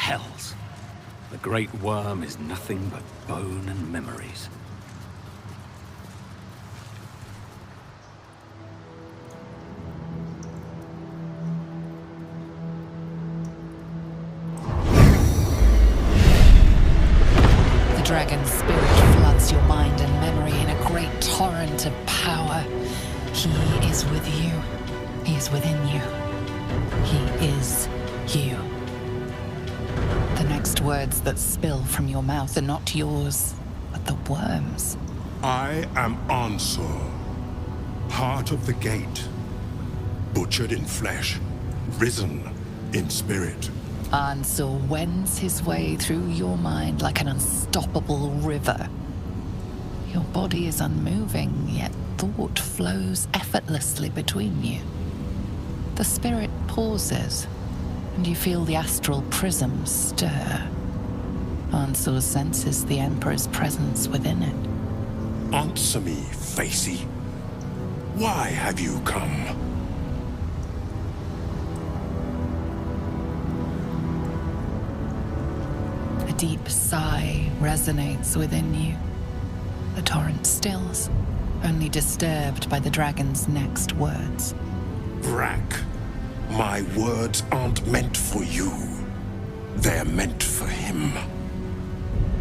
hells? The great worm is nothing but bone and memories. The dragon's spirit floods your mind and memory in a great torrent of power. He is with you. He is within you. He is you. The next words that spill from your mouth are not yours, but the worm's. I am Ansur, heart of the gate, butchered in flesh, risen in spirit. Ansur wends his way through your mind like an unstoppable river. Your body is unmoving, yet thought flows effortlessly between you. The spirit pauses, and you feel the astral prism stir. Ansur senses the Emperor's presence within it. Answer me, Facey. Why have you come? A deep sigh resonates within you. The torrent stills, only disturbed by the dragon's next words. Brack, my words aren't meant for you. They're meant for him.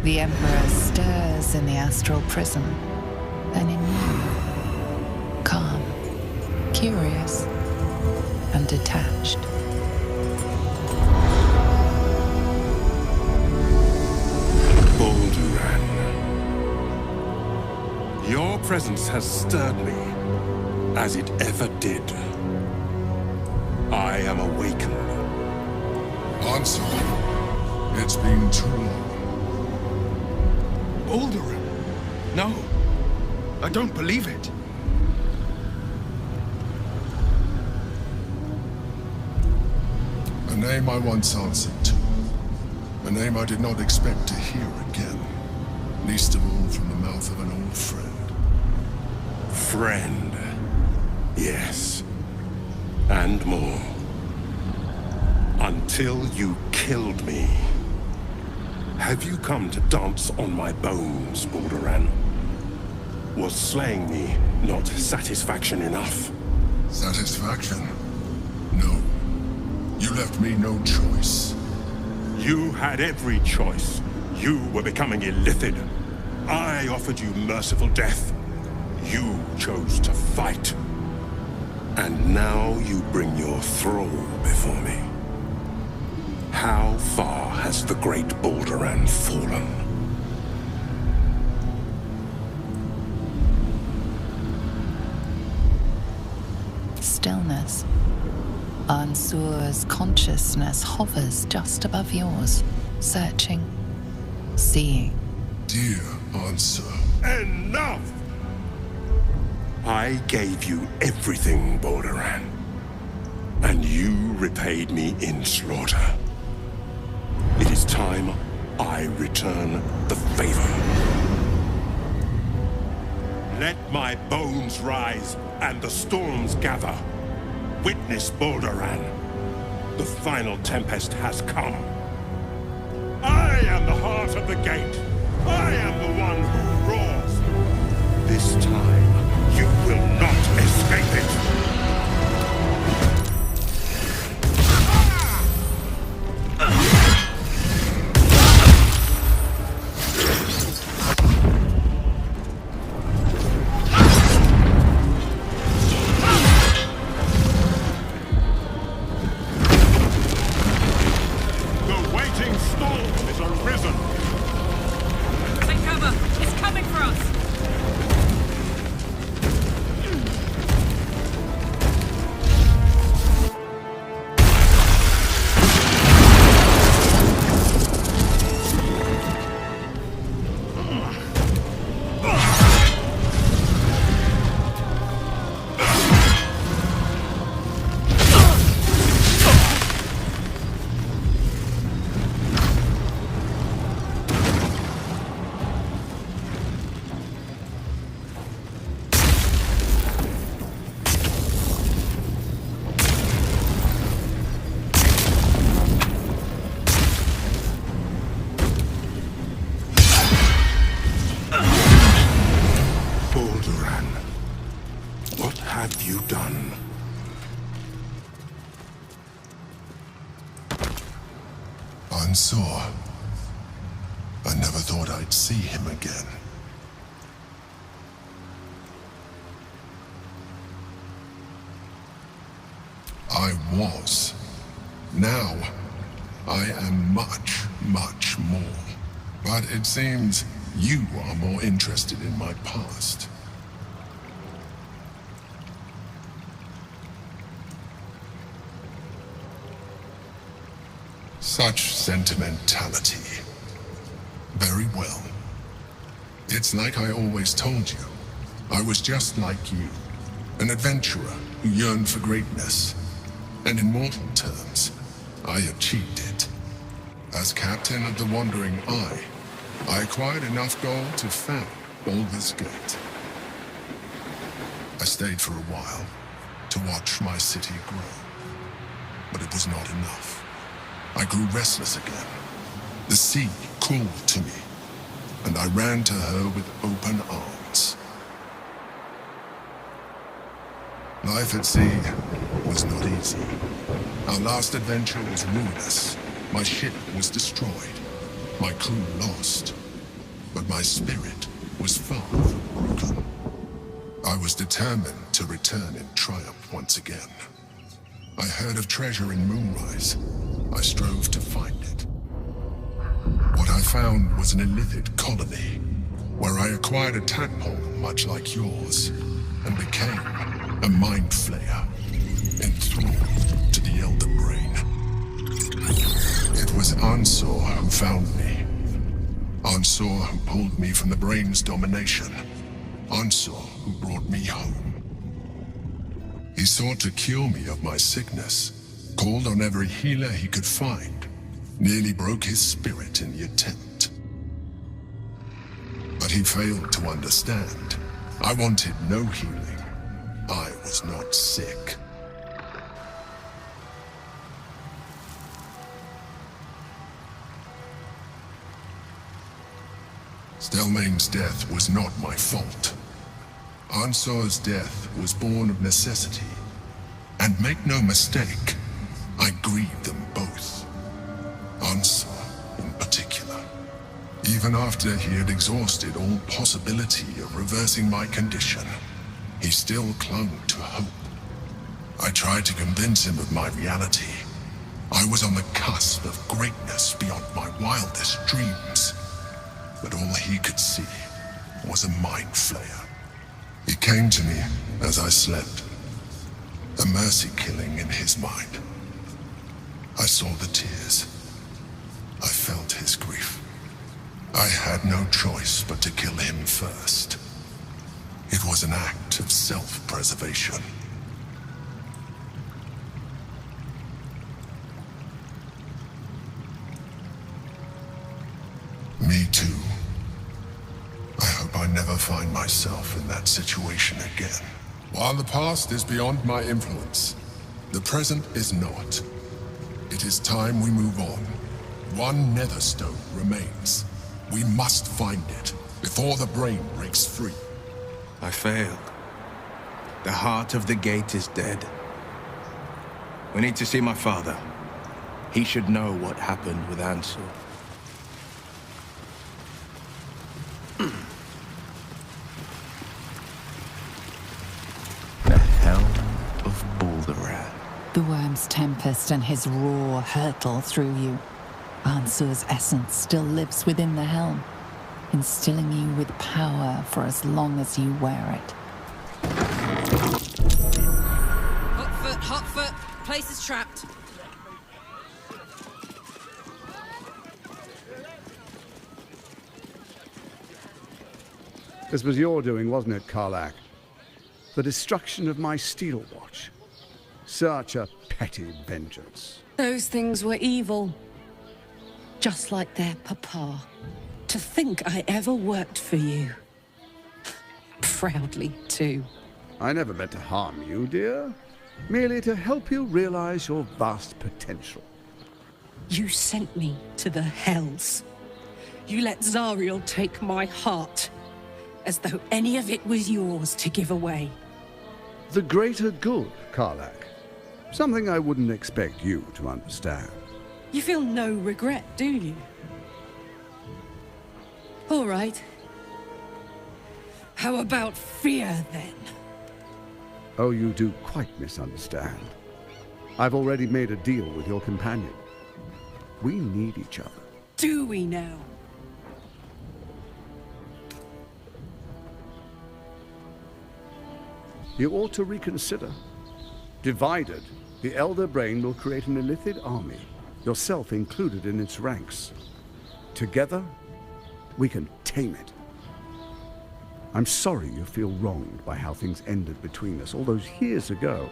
The Emperor stirs in the astral prism, then in you. Calm, curious, and detached. Balduran. Your presence has stirred me, as it ever did. I am awakened. Answer. It's been too long. Baldur? No. I don't believe it. A name I once answered to. A name I did not expect to hear again. Least of all from the mouth of an old friend. Friend. Yes. And more. Until you killed me. Have you come to dance on my bones, Balduran? Was slaying me not satisfaction enough? Satisfaction? No. You left me no choice. You had every choice. You were becoming illithid. I offered you merciful death. You chose to fight. And now you bring your thrall before me. How far has the great Balduran fallen? Stillness. Ansur's consciousness hovers just above yours, searching, seeing. Dear Ansur. Enough! I gave you everything, Balduran. And you repaid me in slaughter. It is time I return the favor. Let my bones rise and the storms gather. Witness, Balduran. The final tempest has come. I am the heart of the gate. I am the one who roars. This time, you will not escape it. Unsure. I never thought I'd see him again. I was. Now, I am much, much more. But it seems you are more interested in my past. Such sentimentality. Very well. It's like I always told you. I was just like you. An adventurer who yearned for greatness. And in mortal terms, I achieved it. As captain of the Wandering Eye, I acquired enough gold to found Baldur's Gate. I stayed for a while to watch my city grow. But it was not enough. I grew restless again. The sea called to me, and I ran to her with open arms. Life at sea was not easy. Our last adventure was ruinous. My ship was destroyed. My crew lost. But my spirit was far from broken. I was determined to return in triumph once again. I heard of treasure in Moonrise. I strove to find it. What I found was an illithid colony, where I acquired a tadpole much like yours, and became a mind flayer, enthralled to the elder brain. It was Ansor who found me. Ansor who pulled me from the brain's domination. Ansor who brought me home. He sought to cure me of my sickness, called on every healer he could find, nearly broke his spirit in the attempt. But he failed to understand. I wanted no healing. I was not sick. Stelmane's death was not my fault. Ansor's death was born of necessity. And make no mistake, I grieved them both. Ansor, in particular. Even after he had exhausted all possibility of reversing my condition, he still clung to hope. I tried to convince him of my reality. I was on the cusp of greatness beyond my wildest dreams. But all he could see was a mind flayer. He came to me as I slept. A mercy killing in his mind. I saw the tears. I felt his grief. I had no choice but to kill him first. It was an act of self-preservation. Me too. I hope I never find myself in that situation again. While the past is beyond my influence, the present is not. It is time we move on. One netherstone remains. We must find it before the brain breaks free. I failed. The heart of the gate is dead. We need to see my father. He should know what happened with Ansel. The Helm of Baldur. The worm's tempest and his roar hurtle through you. Ansur's essence still lives within the helm, instilling you with power for as long as you wear it. Hot foot, place is trapped. This was your doing, wasn't it, Karlach? The destruction of my steel watch. Such a petty vengeance. Those things were evil. Just like their papa. To think I ever worked for you. Proudly, too. I never meant to harm you, dear. Merely to help you realize your vast potential. You sent me to the hells. You let Zariel take my heart. As though any of it was yours to give away. The greater good, Karlach. Something I wouldn't expect you to understand. You feel no regret, do you? All right. How about fear, then? Oh, you do quite misunderstand. I've already made a deal with your companion. We need each other. Do we now? You ought to reconsider. Divided, the Elder Brain will create an illithid army, yourself included in its ranks. Together, we can tame it. I'm sorry you feel wronged by how things ended between us all those years ago.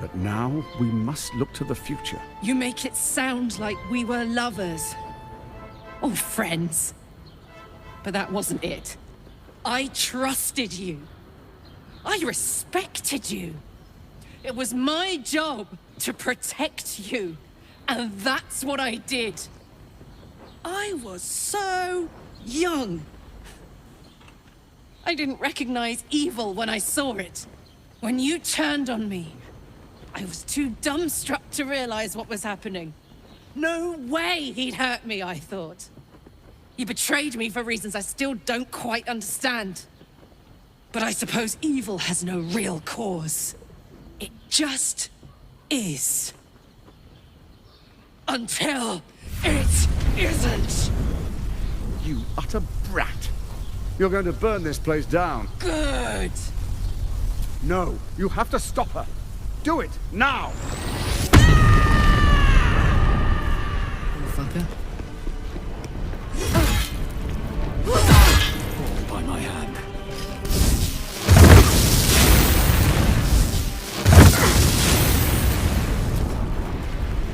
But now we must look to the future. You make it sound like we were lovers. Or friends. But that wasn't it. I trusted you. I respected you. It was my job to protect you. And that's what I did. I was so young. I didn't recognize evil when I saw it. When you turned on me, I was too dumbstruck to realize what was happening. No way he'd hurt me, I thought. You betrayed me for reasons I still don't quite understand. But I suppose evil has no real cause. It just is. Until it isn't. You utter brat. You're going to burn this place down. Good. No, you have to stop her. Do it, now! Motherfucker. All by my hand.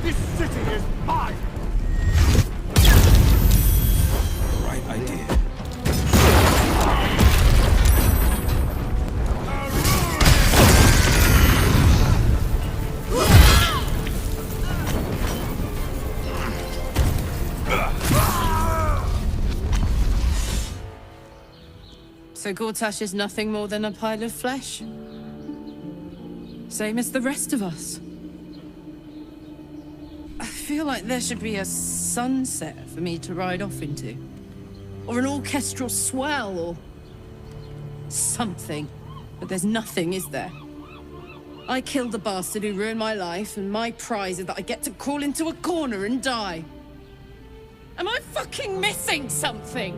This city is mine! Right idea. So Attachez is nothing more than a pile of flesh? Same as the rest of us. I feel like there should be a sunset for me to ride off into. Or an orchestral swell, or something. But there's nothing, is there? I killed the bastard who ruined my life, and my prize is that I get to crawl into a corner and die. Am I fucking missing something?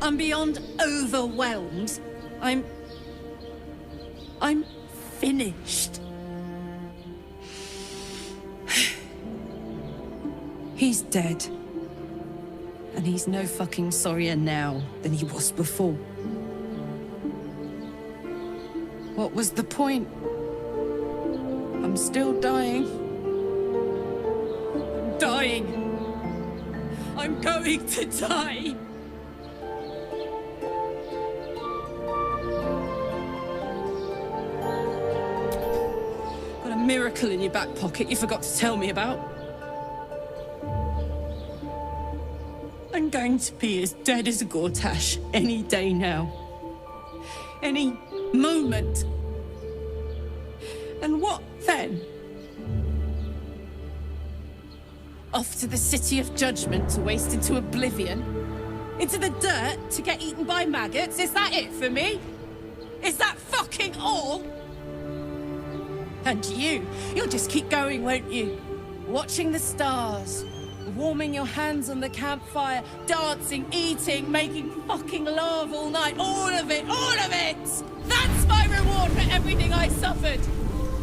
I'm beyond overwhelmed. I'm finished. He's dead. And he's no fucking sorrier now than he was before. What was the point? I'm still dying. I'm dying. I'm going to die. Got a miracle in your back pocket you forgot to tell me about. I'm going to be as dead as a Attachez any day now. Any moment. And what then? Off to the city of judgment to waste into oblivion? Into the dirt to get eaten by maggots? Is that it for me? Is that fucking all? And you'll just keep going, won't you? Watching the stars. Warming your hands on the campfire, dancing, eating, making fucking love all night. All of it, all of it! That's my reward for everything I suffered.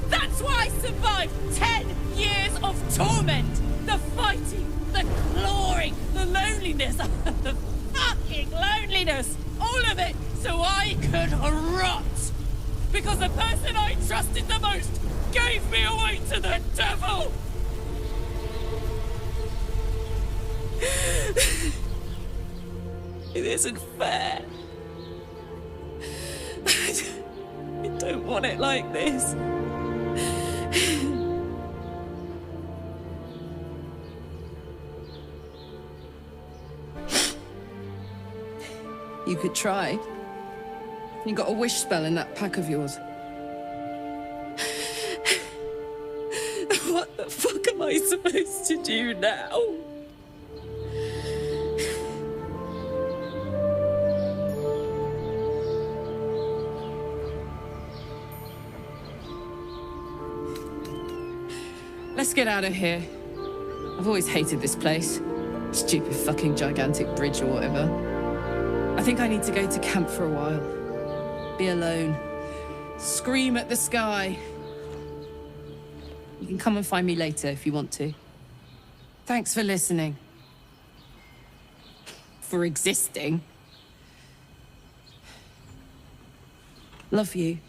That's why I survived 10 years of torment. The fighting, the clawing, the loneliness, the fucking loneliness. All of it so I could rot. Because the person I trusted the most gave me away to the devil. It isn't fair. I don't want it like this. You could try. You got a wish spell in that pack of yours. am I supposed to do now? Let's get out of here. I've always hated this place. Stupid fucking gigantic bridge or whatever. I think I need to go to camp for a while. Be alone. Scream at the sky. You can come and find me later if you want to. Thanks for listening. For existing. Love you.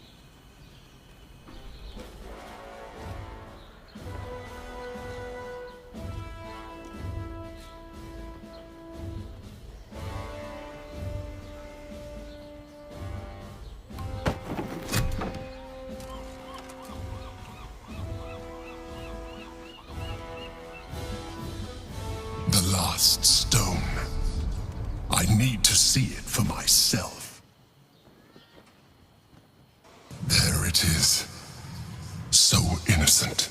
Stone. I need to see it for myself. There it is. So innocent,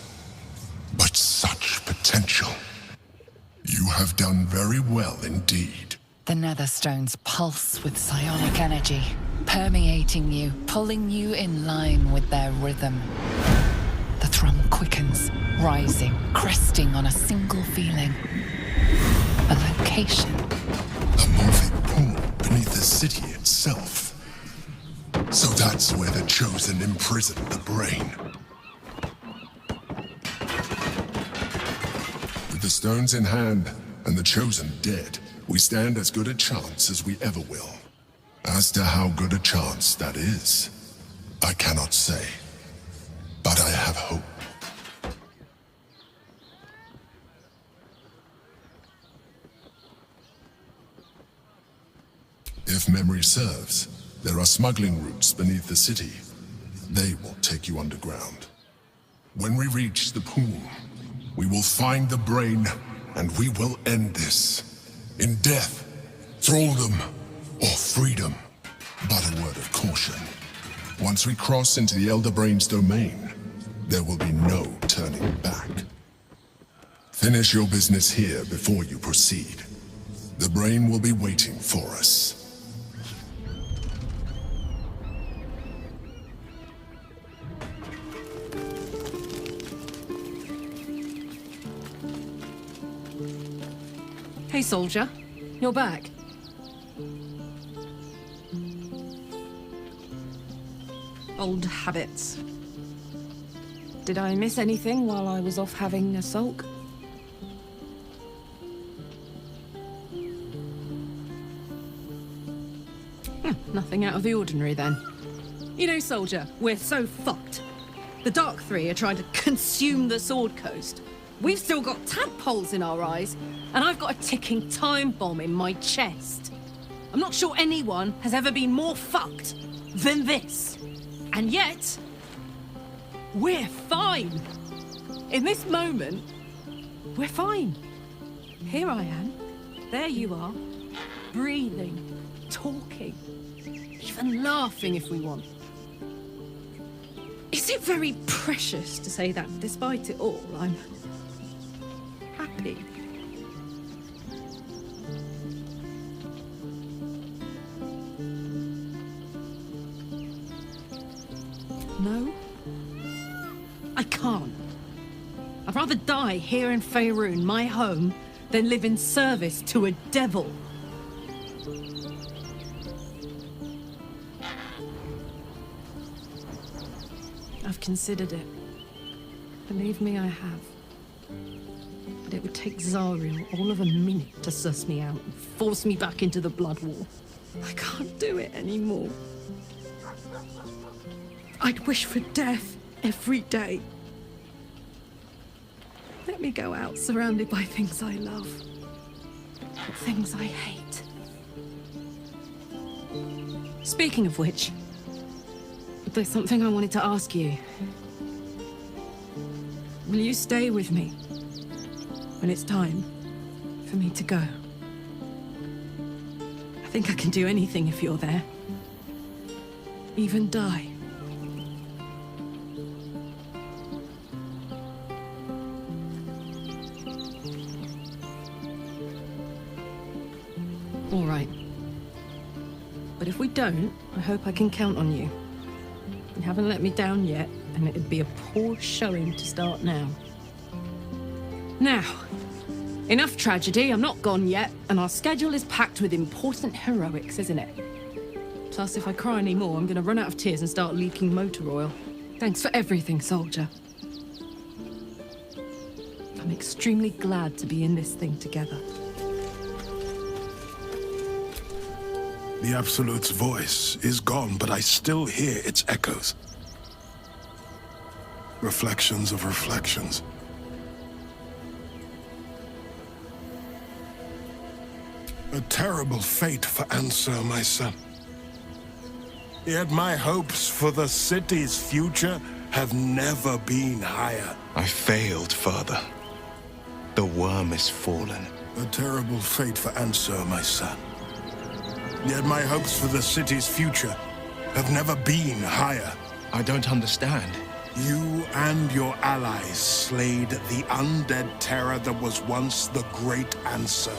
but such potential. You have done very well indeed. The netherstones pulse with psionic energy, permeating you, pulling you in line with their rhythm. The thrum quickens, rising, cresting on a single feeling. A location. A moving pool beneath the city itself. So that's where the Chosen imprisoned the brain. With the stones in hand and the Chosen dead, we stand as good a chance as we ever will. As to how good a chance that is, I cannot say. But I have hope. If memory serves, there are smuggling routes beneath the city. They will take you underground. When we reach the pool, we will find the brain, and we will end this. In death, thraldom, or freedom. But a word of caution. Once we cross into the Elder Brain's domain, there will be no turning back. Finish your business here before you proceed. The brain will be waiting for us. Hey, soldier. You're back. Old habits. Did I miss anything while I was off having a sulk? Nothing out of the ordinary then. You know, soldier, we're so fucked. The Dark Three are trying to consume the Sword Coast. We've still got tadpoles in our eyes, and I've got a ticking time bomb in my chest. I'm not sure anyone has ever been more fucked than this. And yet, we're fine. In this moment, we're fine. Here I am. There you are. Breathing, talking, even laughing if we want. Is it very precious to say that despite it all, I'm happy? No? I can't. I'd rather die here in Faerun, my home, than live in service to a devil. I've considered it. Believe me, I have. But it would take Zariel all of a minute to suss me out and force me back into the Blood War. I can't do it anymore. I'd wish for death every day. Let me go out surrounded by things I love, but things I hate. Speaking of which, there's something I wanted to ask you. Will you stay with me when it's time for me to go? I think I can do anything if you're there. Even die. don't, I hope I can count on you. You haven't let me down yet, and it'd be a poor showing to start now. Now, enough tragedy, I'm not gone yet, and our schedule is packed with important heroics, isn't it? Plus, if I cry any more, I'm gonna run out of tears and start leaking motor oil. Thanks for everything, soldier. I'm extremely glad to be in this thing together. The Absolute's voice is gone, but I still hear its echoes. Reflections of reflections. A terrible fate for Ansur, my son. Yet my hopes for the city's future have never been higher. I failed, Father. The worm is fallen. A terrible fate for Ansur, my son. Yet my hopes for the city's future have never been higher. I don't understand. You and your allies slayed the undead terror that was once the Great Ansur.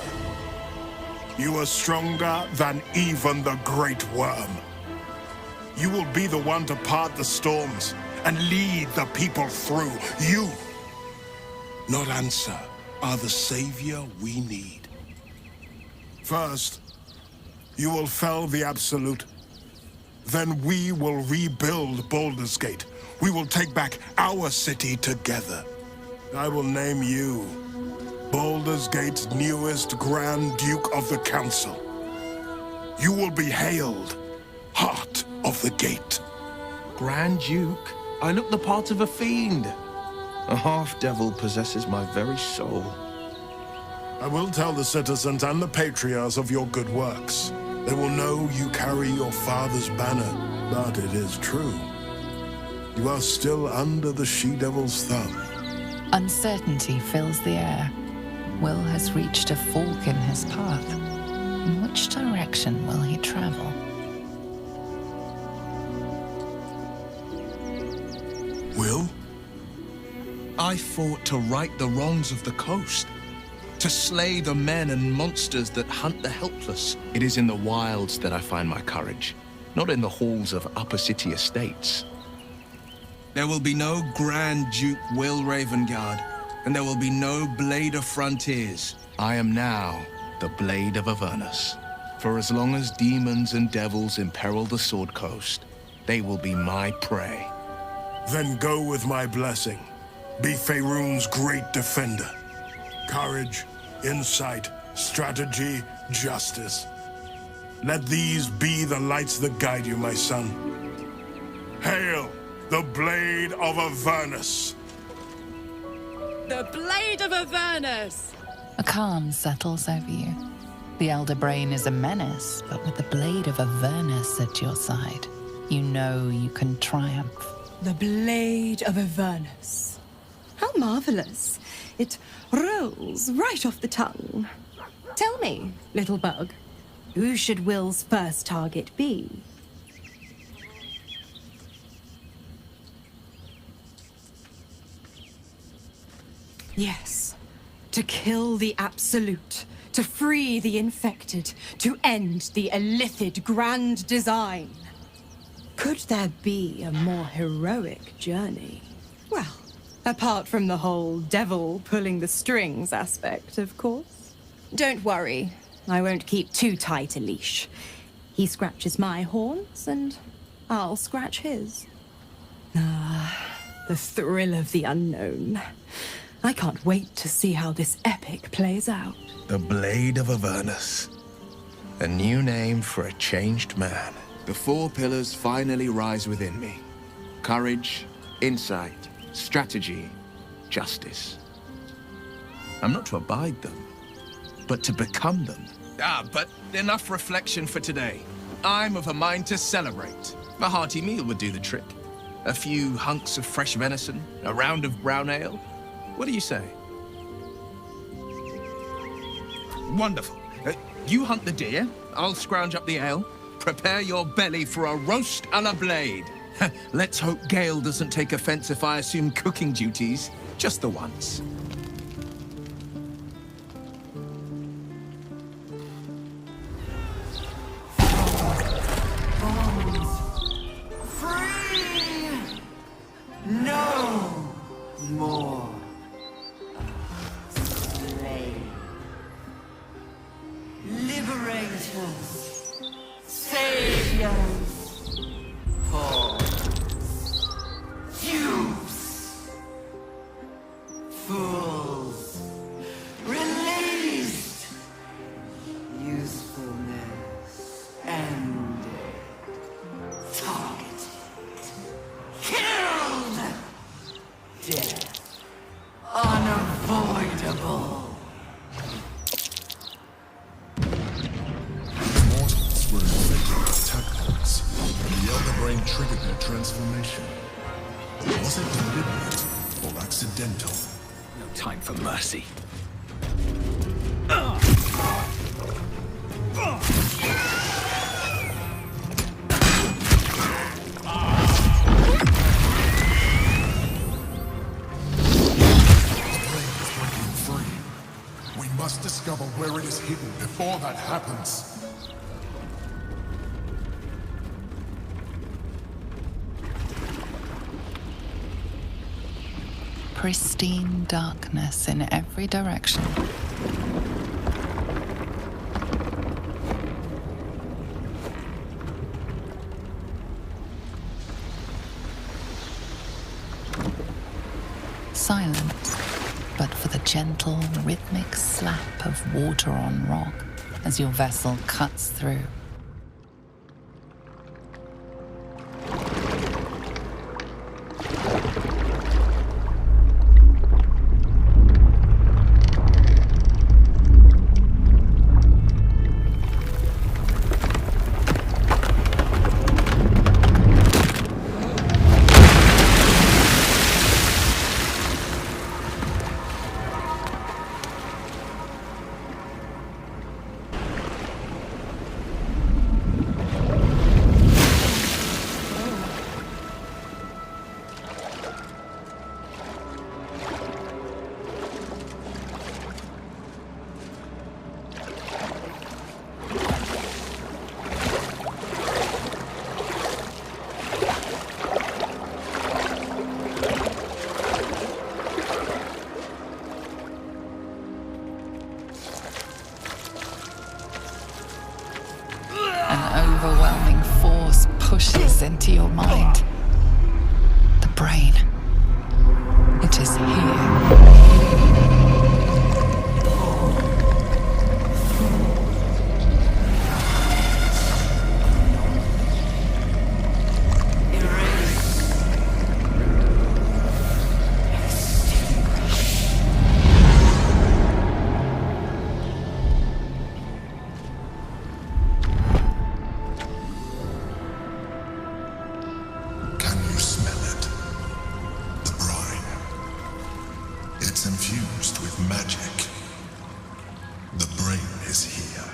You are stronger than even the Great Worm. You will be the one to part the storms and lead the people through. You, not Ansur, are the savior we need. First, you will fell the Absolute. Then we will rebuild Baldur's Gate. We will take back our city together. I will name you Baldur's Gate's newest Grand Duke of the Council. You will be hailed Heart of the Gate. Grand Duke? I look the part of a fiend. A half-devil possesses my very soul. I will tell the citizens and the patriarchs of your good works. They will know you carry your father's banner, but it is true. You are still under the she-devil's thumb. Uncertainty fills the air. Will has reached a fork in his path. In which direction will he travel? Will? I fought to right the wrongs of the coast, to slay the men and monsters that hunt the helpless. It is in the wilds that I find my courage, not in the halls of upper city estates. There will be no Grand Duke Will Ravengard, and there will be no Blade of Frontiers. I am now the Blade of Avernus. For as long as demons and devils imperil the Sword Coast, they will be my prey. Then go with my blessing. Be Faerun's great defender. Courage, insight, strategy, justice. Let these be the lights that guide you, my son. Hail the Blade of Avernus! The Blade of Avernus! A calm settles over you. The Elder Brain is a menace, but with the Blade of Avernus at your side, you know you can triumph. The Blade of Avernus. How marvelous. It rolls right off the tongue. Tell me, little bug, who should Will's first target be? Yes, to kill the Absolute, to free the infected, to end the illithid grand design. Could there be a more heroic journey? Well, apart from the whole devil pulling the strings aspect, of course. Don't worry, I won't keep too tight a leash. He scratches my horns, and I'll scratch his. Ah, the thrill of the unknown. I can't wait to see how this epic plays out. The Blade of Avernus. A new name for a changed man. The four pillars finally rise within me. Courage, insight, strategy, justice. I'm not to abide them, but to become them. But enough reflection for today. I'm of a mind to celebrate. A hearty meal would do the trick. A few hunks of fresh venison, a round of brown ale. What do you say? Wonderful. You hunt the deer, I'll scrounge up the ale. Prepare your belly for a roast a la Blade. Let's hope Gale doesn't take offense if I assume cooking duties, just the once. triggered their transformation? Was it deliberate or accidental? No time for mercy. Must discover where it is hidden before that happens. Pristine darkness in every direction. Silence, but for the gentle, rhythmic slap of water on rock as your vessel cuts through. Overwhelming force pushes into your mind. The brain. It is here. It's infused with magic. The brain is here.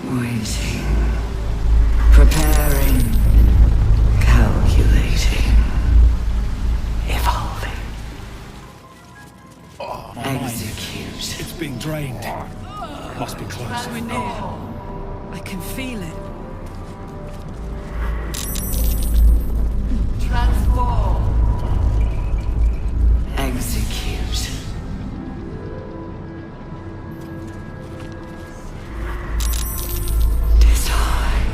Waiting. Preparing. Calculating. Evolving. Oh, my mind. Execute. It's being drained. Must be close. We're near. I can feel it. Transform. Execute. Design.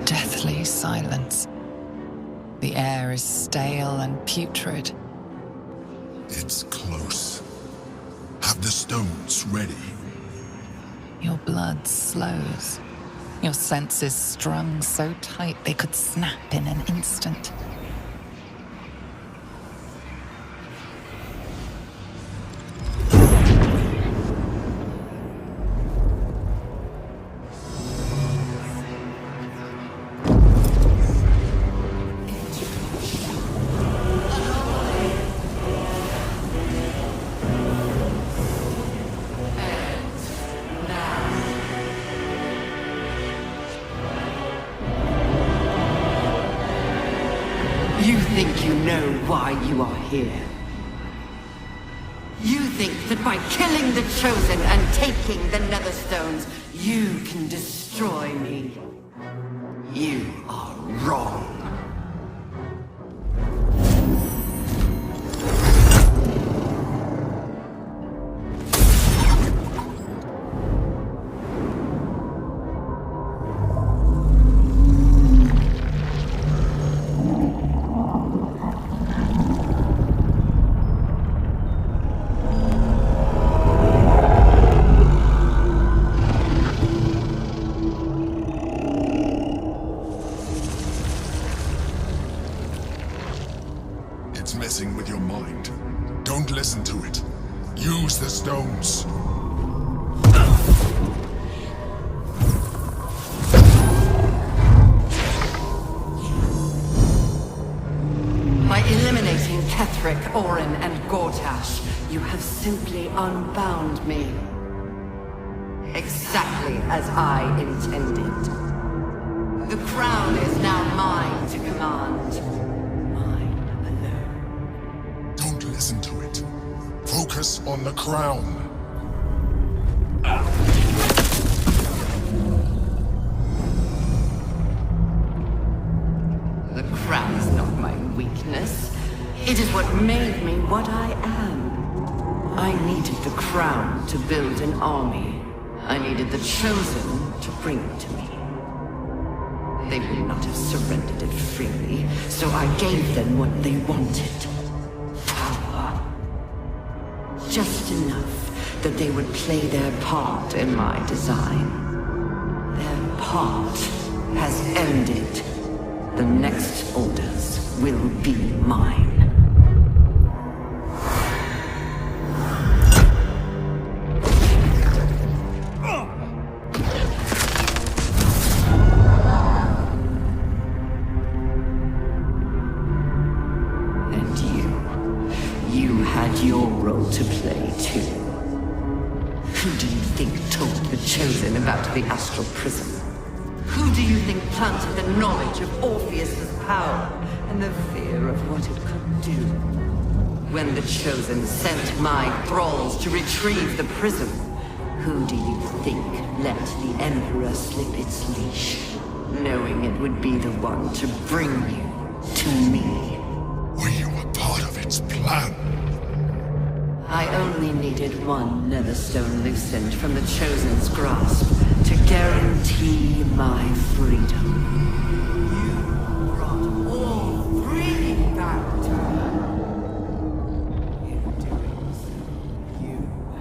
Deathly silence. The air is stale and putrid. It's close. Have the stones ready. Your blood slows. Your senses strung so tight they could snap in an instant. You think you know why you are here? You think that by killing the Chosen and taking the Netherstones, you can destroy me? You are wrong. listen to it. Use the stones. By eliminating Ketheric, Orin, and Gortash, you have simply unbound me. Exactly as I intended. The crown is now mine to command. Mine alone. Don't listen to it. Focus on the crown. The crown is not my weakness. It is what made me what I am. I needed the crown to build an army. I needed the chosen to bring it to me. They would not have surrendered it freely, so I gave them what they wanted. Power. Just enough that they would play their part in my design. Their part has ended. The next orders will be mine. Your role to play, too. Who do you think told the Chosen about the astral prism? Who do you think planted the knowledge of Orpheus's power and the fear of what it could do? When the Chosen sent my thralls to retrieve the prism, who do you think let the Emperor slip its leash, knowing it would be the one to bring you to me? Were you a part of its plan? I only needed one Netherstone loosened from the Chosen's grasp to guarantee my freedom. You brought all three back to me. In doing so, you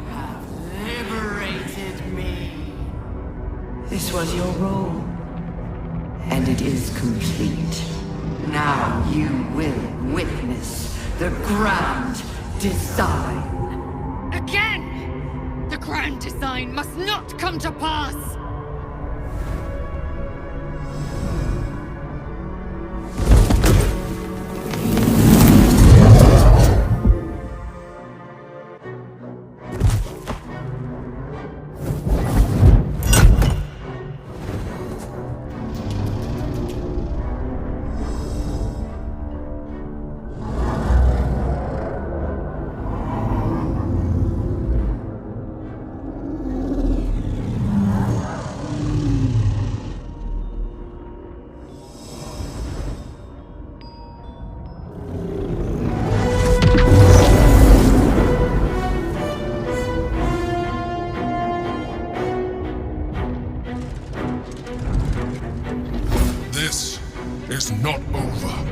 have liberated me. This was your role, and it is complete. Now you will witness the grand design. Again! The grand design must not come to pass! is not over.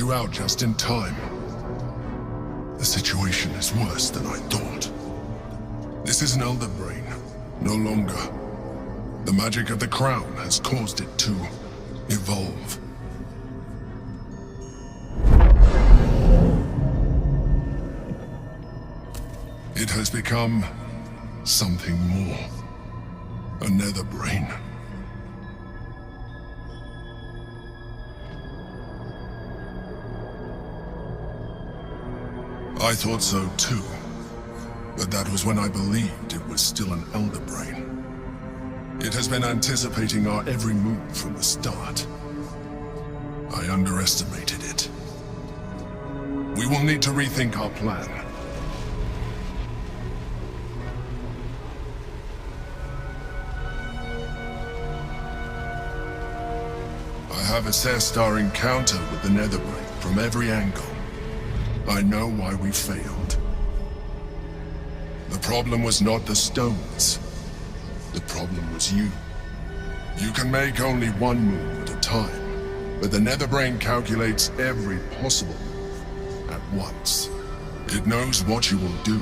you out just in time. The situation is worse than I thought. This is an elder brain, no longer. The magic of the crown has caused it to evolve. It has become something more. A nether brain. I thought so too, but that was when I believed it was still an elder brain. It has been anticipating our every move from the start. I underestimated it. We will need to rethink our plan. I have assessed our encounter with the Netherbrain from every angle. I know why we failed. The problem was not the stones. The problem was you. You can make only one move at a time, but the Netherbrain calculates every possible move at once. It knows what you will do.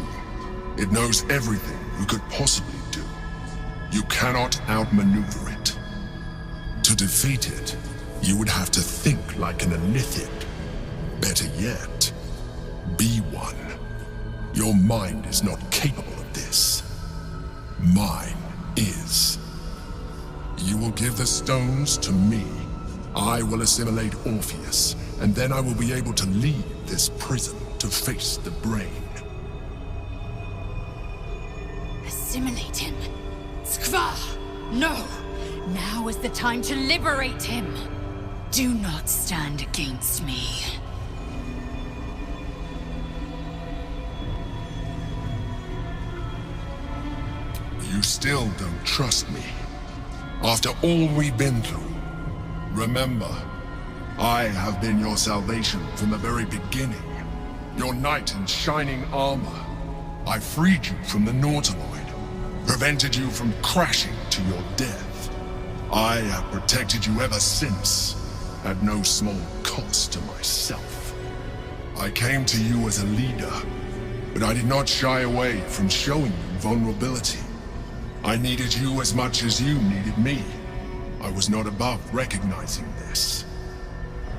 It knows everything you could possibly do. You cannot outmaneuver it. To defeat it, you would have to think like an Illithid. Better yet, be one. Your mind is not capable of this. Mine is. You will give the stones to me. I will assimilate Orpheus, and then I will be able to leave this prison to face the brain. Assimilate him? Skva! No! Now is the time to liberate him! Do not stand against me. You still don't trust me. After all we've been through. Remember, I have been your salvation from the very beginning. Your knight in shining armor. I freed you from the Nautiloid. Prevented you from crashing to your death. I have protected you ever since. At no small cost to myself. I came to you as a leader, but I did not shy away from showing you vulnerability. I needed you as much as you needed me. I was not above recognizing this.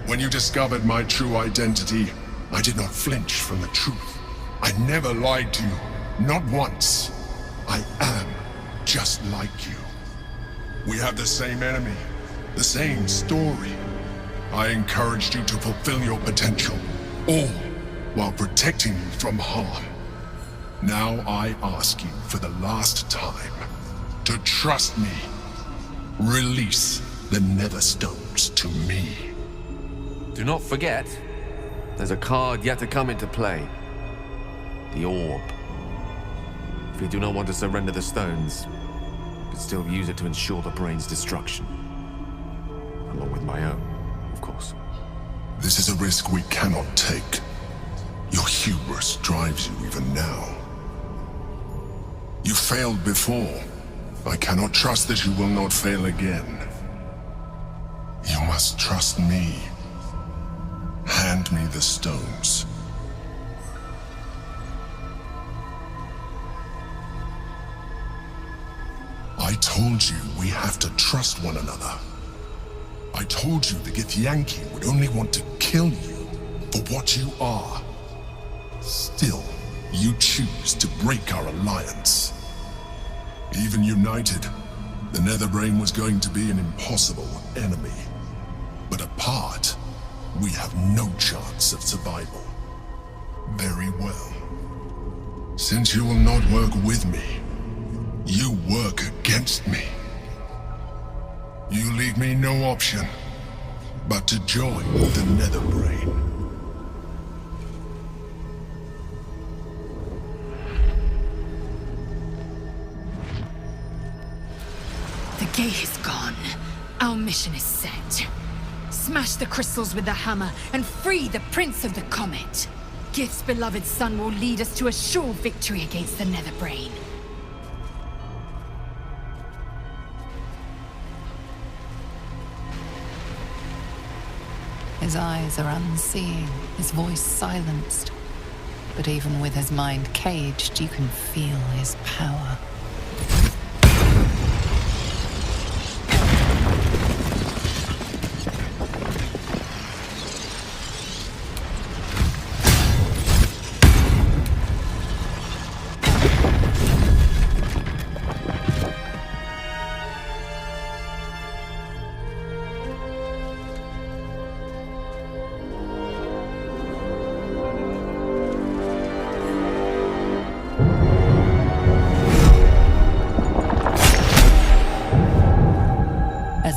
When you discovered my true identity, I did not flinch from the truth. I never lied to you, not once. I am just like you. We have the same enemy, the same story. I encouraged you to fulfill your potential, all while protecting you from harm. Now I ask you for the last time to trust me. Release the Netherstones to me. Do not forget, there's a card yet to come into play. The orb. If you do not want to surrender the stones, you can still use it to ensure the brain's destruction. Along with my own, of course. This is a risk we cannot take. Your hubris drives you even now. You failed before. I cannot trust that you will not fail again. You must trust me. Hand me the stones. I told you we have to trust one another. I told you the Githyanki would only want to kill you for what you are. Still, you choose to break our alliance. Even united, the Netherbrain was going to be an impossible enemy. But apart, we have no chance of survival. Very well. Since you will not work with me, you work against me. You leave me no option but to join the Netherbrain. The gate is gone. Our mission is set. Smash the crystals with the hammer and free the Prince of the Comet. Gith's beloved son will lead us to a sure victory against the Netherbrain. His eyes are unseeing, his voice silenced. But even with his mind caged, you can feel his power.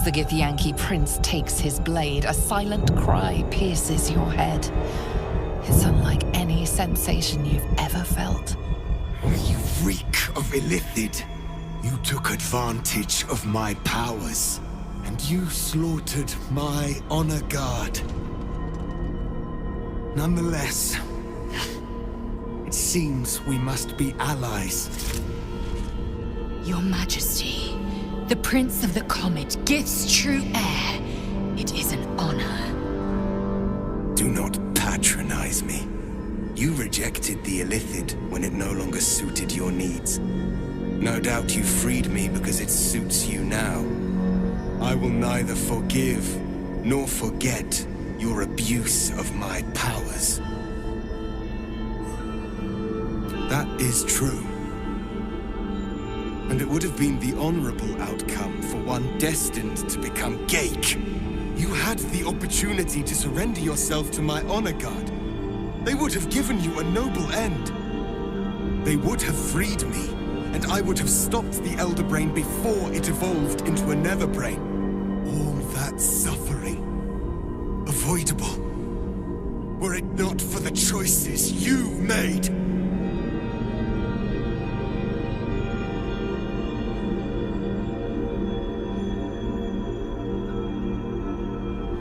The Githyanki prince takes his blade. A silent cry pierces your head. It's unlike any sensation you've ever felt. You reek of Illithid. You took advantage of my powers, and you slaughtered my honor guard. Nonetheless, it seems we must be allies. Your Majesty, the Prince of the Comet, Gith's true heir. It is an honor. Do not patronize me. You rejected the Illithid when it no longer suited your needs. No doubt you freed me because it suits you now. I will neither forgive nor forget your abuse of my powers. That is true. And it would have been the honorable outcome for one destined to become Geik. You had the opportunity to surrender yourself to my honor guard. They would have given you a noble end. They would have freed me, and I would have stopped the Elder Brain before it evolved into a Nether Brain. All that suffering, avoidable, were it not for the choices you made.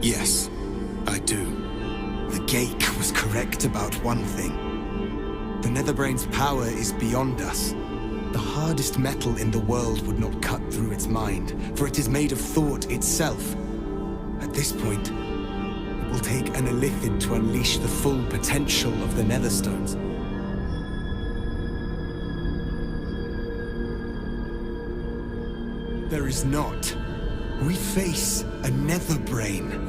Yes, I do. The Geik was correct about one thing. The Netherbrain's power is beyond us. The hardest metal in the world would not cut through its mind, for it is made of thought itself. At this point, it will take an Illithid to unleash the full potential of the Netherstones. There is not. We face a Netherbrain.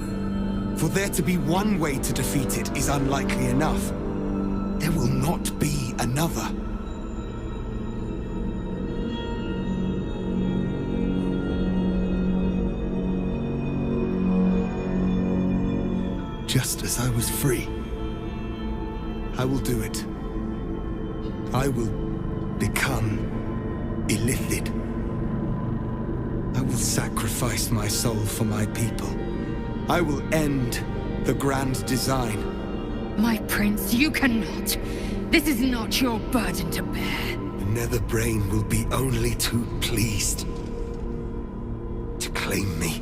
For there to be one way to defeat it is unlikely enough. There will not be another. Just as I was free, I will do it. I will become Illithid. I will sacrifice my soul for my people. I will end the grand design. My prince, you cannot. This is not your burden to bear. The Netherbrain will be only too pleased to claim me.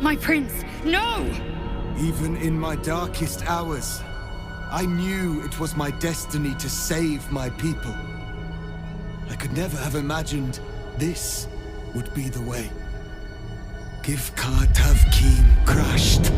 My prince, no! Even in my darkest hours, I knew it was my destiny to save my people. I could never have imagined this would be the way. Give Kartavkim crushed.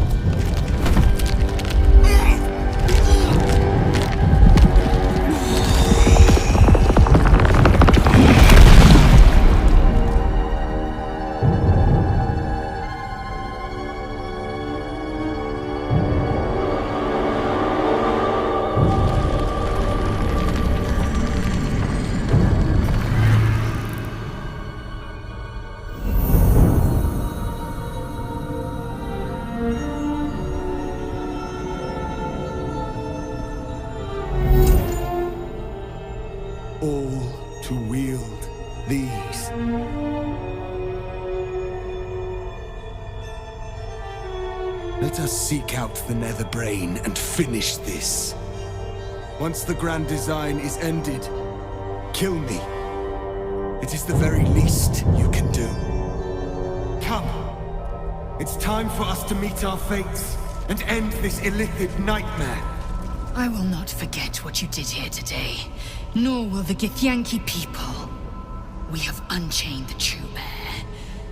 Let us seek out the Netherbrain and finish this. Once the grand design is ended, kill me. It is the very least you can do. Come. It's time for us to meet our fates and end this Illithid nightmare. I will not forget what you did here today, nor will the Githyanki people. We have unchained the true heir.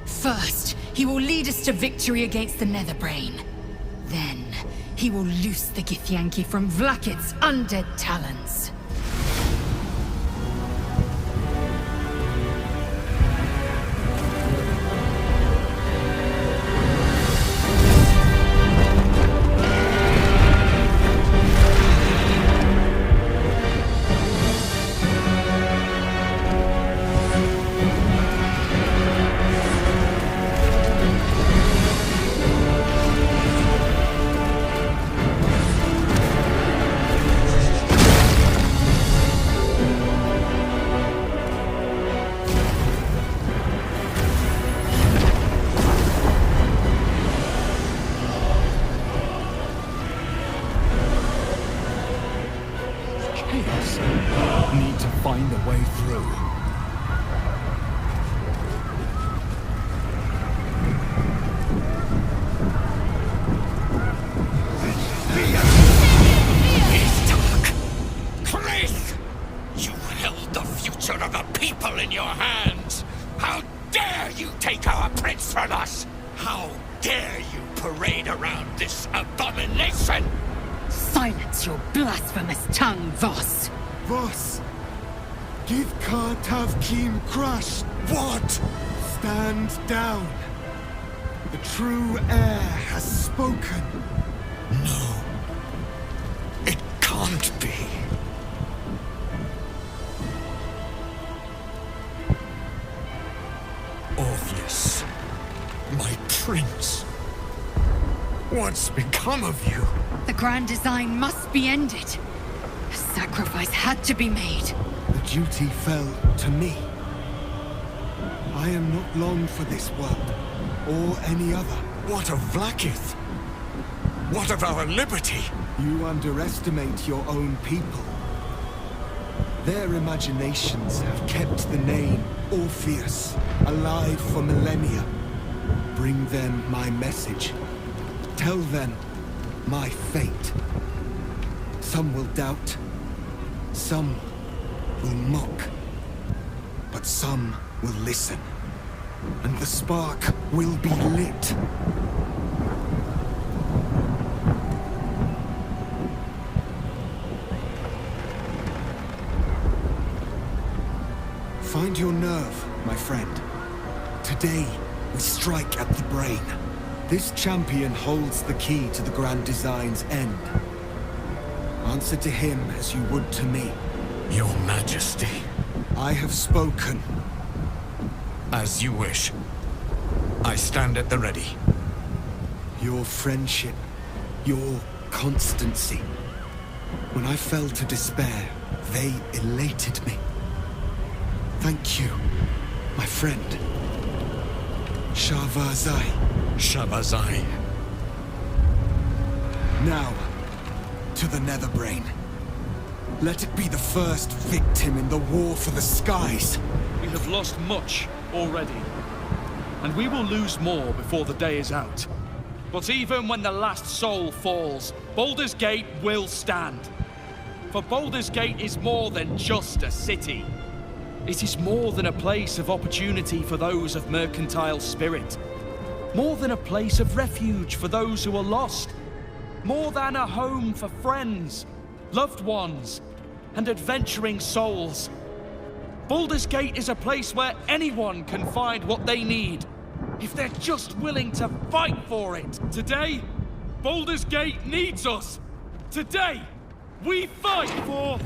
First, he will lead us to victory against the Netherbrain. Then, he will loose the Githyanki from Vlakit's undead talons. Need to find a way through. It's dark. Chris! You held the future of the people in your hands. How dare you take our prince from us? How dare you parade around this abomination? Silence your blasphemous tongue, Voss! Voss! Give Kartavkim crush! What? Stand down! The true heir has spoken! No. It can't be. Orpheus, my prince. What's become of you? The grand design must be ended. A sacrifice had to be made. The duty fell to me. I am not long for this world, or any other. What of Vlakith? What of our liberty? You underestimate your own people. Their imaginations have kept the name Orpheus alive for millennia. Bring them my message. Tell them my fate. Some will doubt. Some will mock. But some will listen. And the spark will be lit. Find your nerve, my friend. Today, we strike at the brain. This champion holds the key to the Grand Design's end. Answer to him as you would to me. Your Majesty. I have spoken. As you wish. I stand at the ready. Your friendship, your constancy. When I fell to despair, they elated me. Thank you, my friend. Shavazai. Shavazai. Now, to the Netherbrain. Let it be the first victim in the war for the skies. We have lost much already, and we will lose more before the day is out. But even when the last soul falls, Baldur's Gate will stand. For Baldur's Gate is more than just a city. It is more than a place of opportunity for those of mercantile spirit. More than a place of refuge for those who are lost. More than a home for friends, loved ones, and adventuring souls. Baldur's Gate is a place where anyone can find what they need, if they're just willing to fight for it. Today, Baldur's Gate needs us. Today, we fight for...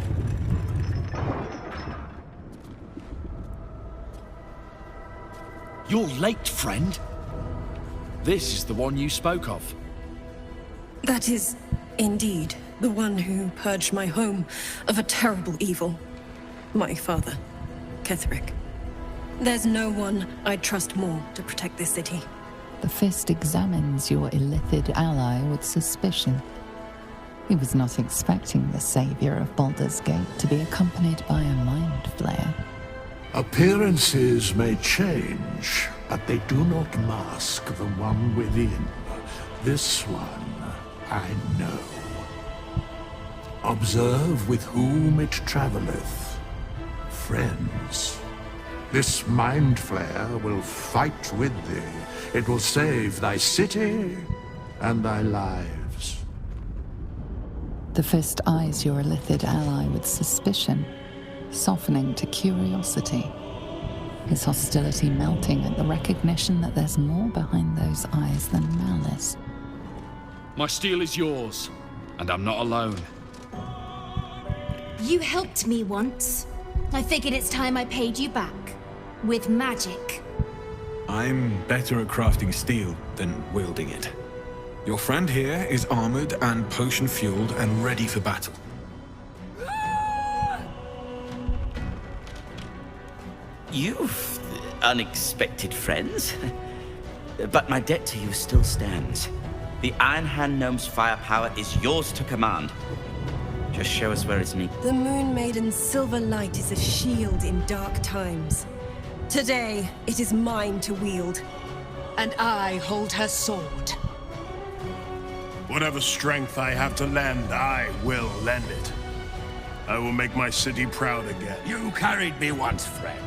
You're late, friend. This is the one you spoke of. That is, indeed, the one who purged my home of a terrible evil. My father, Ketheric. There's no one I'd trust more to protect this city. The Fist examines your illithid ally with suspicion. He was not expecting the savior of Baldur's Gate to be accompanied by a mind flayer. Appearances may change, but they do not mask the one within. This one, I know. Observe with whom it travelleth. Friends. This mind flayer will fight with thee. It will save thy city and thy lives. The fist eyes your illithid ally with suspicion, softening to curiosity. His hostility melting at the recognition that there's more behind those eyes than malice. My steel is yours, and I'm not alone. You helped me once. I figured it's time I paid you back. With magic. I'm better at crafting steel than wielding it. Your friend here is armored and potion-fueled and ready for battle. You've unexpected friends. But my debt to you still stands. The Iron Hand Gnome's firepower is yours to command. Just show us where it's needed. The Moon Maiden's silver light is a shield in dark times. Today, it is mine to wield. And I hold her sword. Whatever strength I have to lend, I will lend it. I will make my city proud again. You carried me once, friend.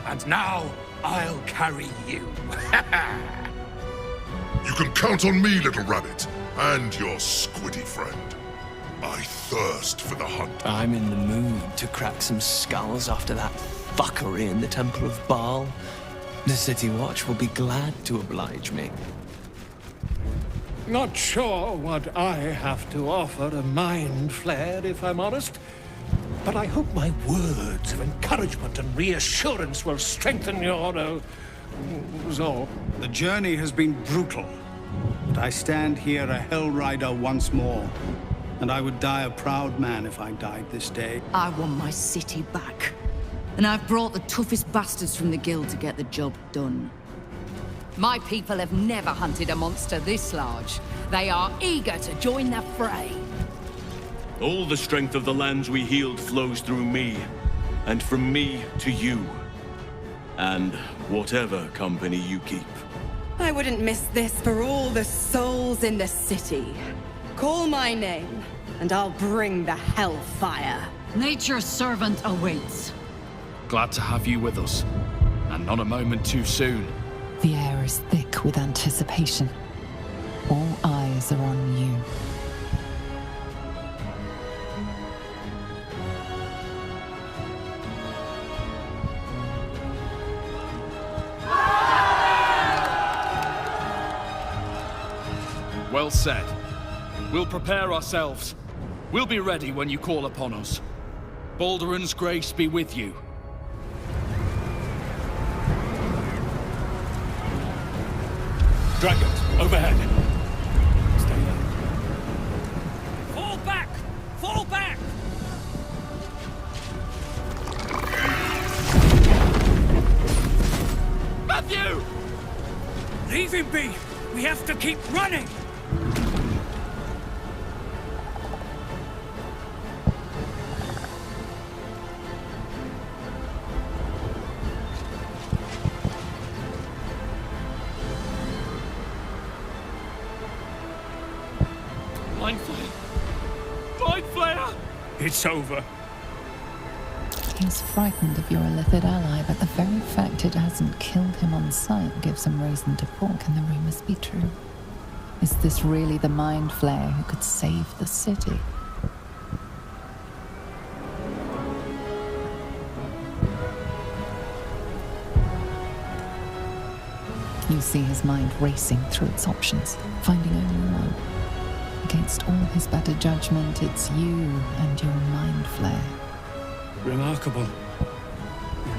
And now, I'll carry you. You can count on me, little rabbit, and your squiddy friend. I thirst for the hunt. I'm in the mood to crack some skulls after that fuckery in the Temple of Baal. The City Watch will be glad to oblige me. Not sure what I have to offer a mind flare, if I'm honest. But I hope my words of encouragement and reassurance will strengthen your resolve. The journey has been brutal, but I stand here a Hell Rider once more. And I would die a proud man if I died this day. I want my city back. And I've brought the toughest bastards from the guild to get the job done. My people have never hunted a monster this large. They are eager to join the fray. All the strength of the lands we healed flows through me, and from me to you. And whatever company you keep. I wouldn't miss this for all the souls in the city. Call my name, and I'll bring the hellfire. Nature's servant awaits. Glad to have you with us, and not a moment too soon. The air is thick with anticipation. All eyes are on you. Well said. We'll prepare ourselves. We'll be ready when you call upon us. Baldur's grace be with you. Dragons, overhead. Stay there. Fall back! Fall back! Matthew! Leave him be! We have to keep running! It's over. He's frightened of your illithid ally, but the very fact it hasn't killed him on sight gives him reason to balk, and the rumors be true. Is this really the mind flayer who could save the city? You see his mind racing through its options, finding only one. Against all his better judgment, it's you and your mind flare. Remarkable.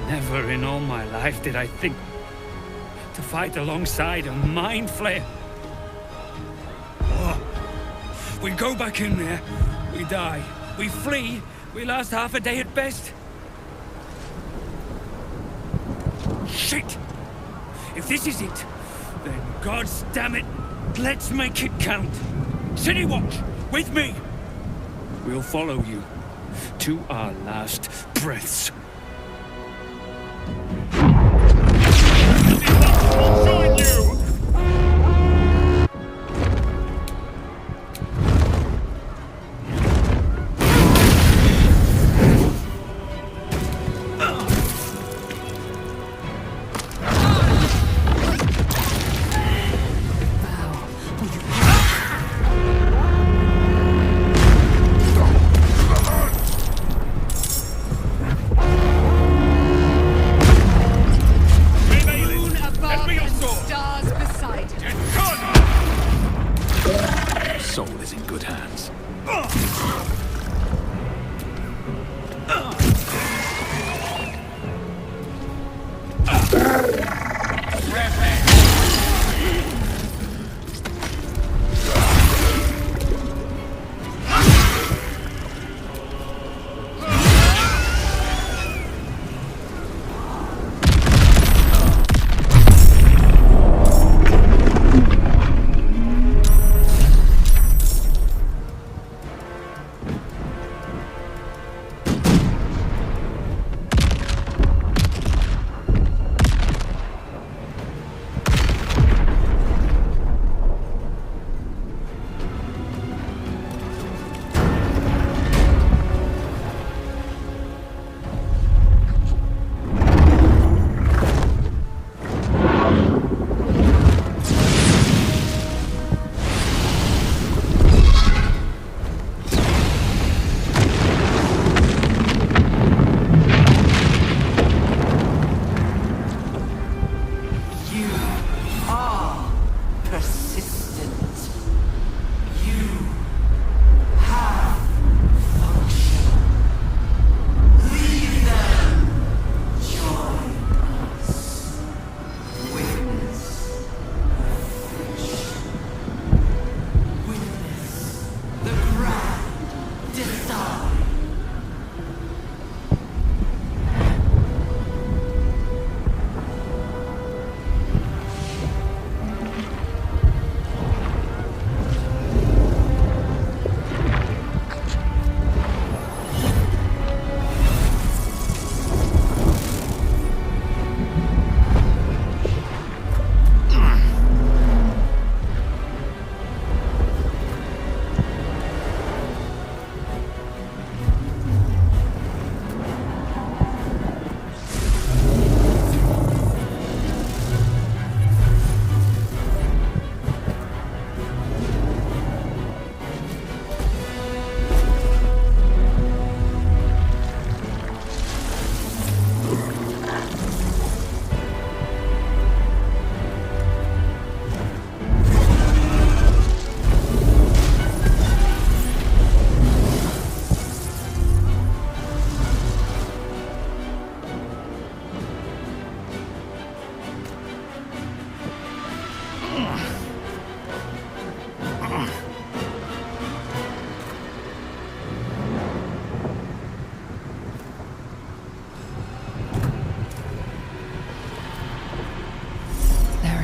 Never in all my life did I think to fight alongside a mind flare. Oh. We go back in there, we die. We flee, we last half a day at best. Shit! If this is it, then God's damn it, let's make it count. City Watch, with me! We'll follow you to our last breaths. Join you! soul is in good hands.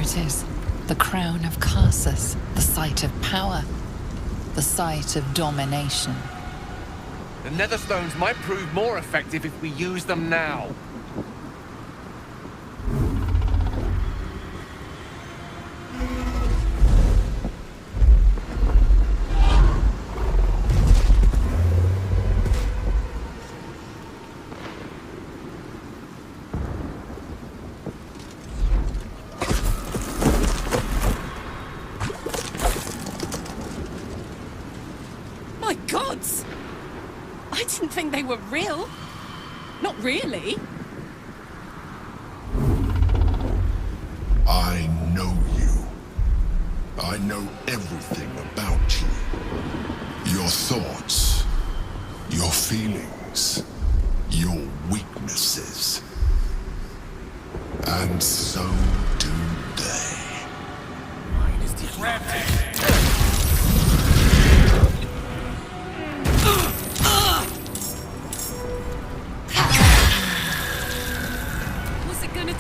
It is the crown of Karsus, the site of power, the site of domination. The Netherstones might prove more effective if we use them now. They were real. Not really. I know you. I know everything about you. Your thoughts, your feelings, your weaknesses. And so do they. Mine is deflected.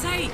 Take.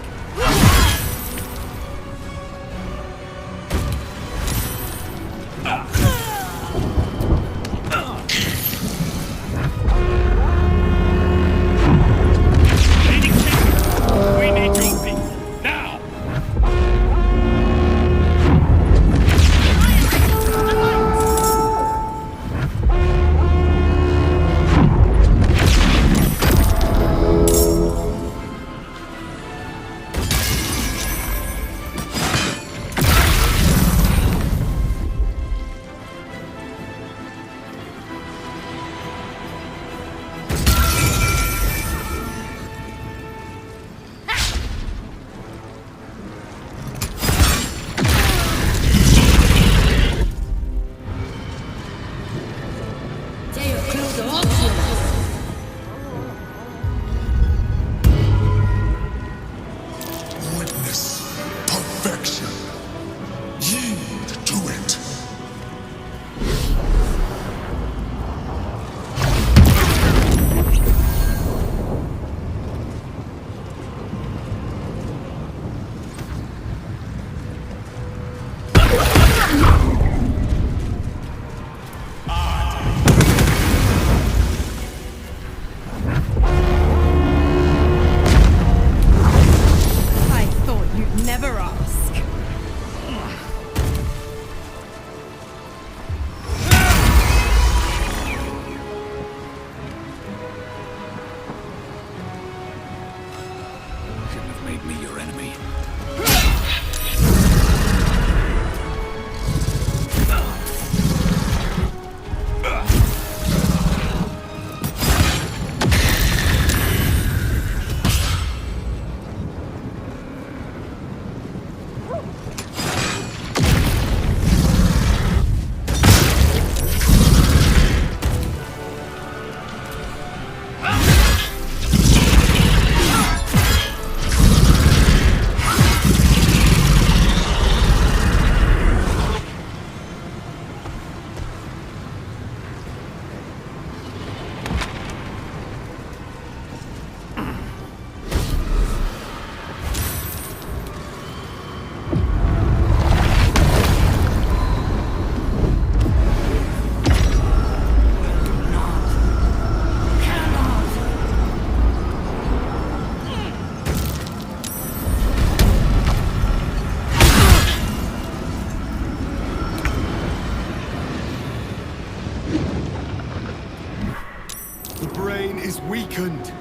is weakened.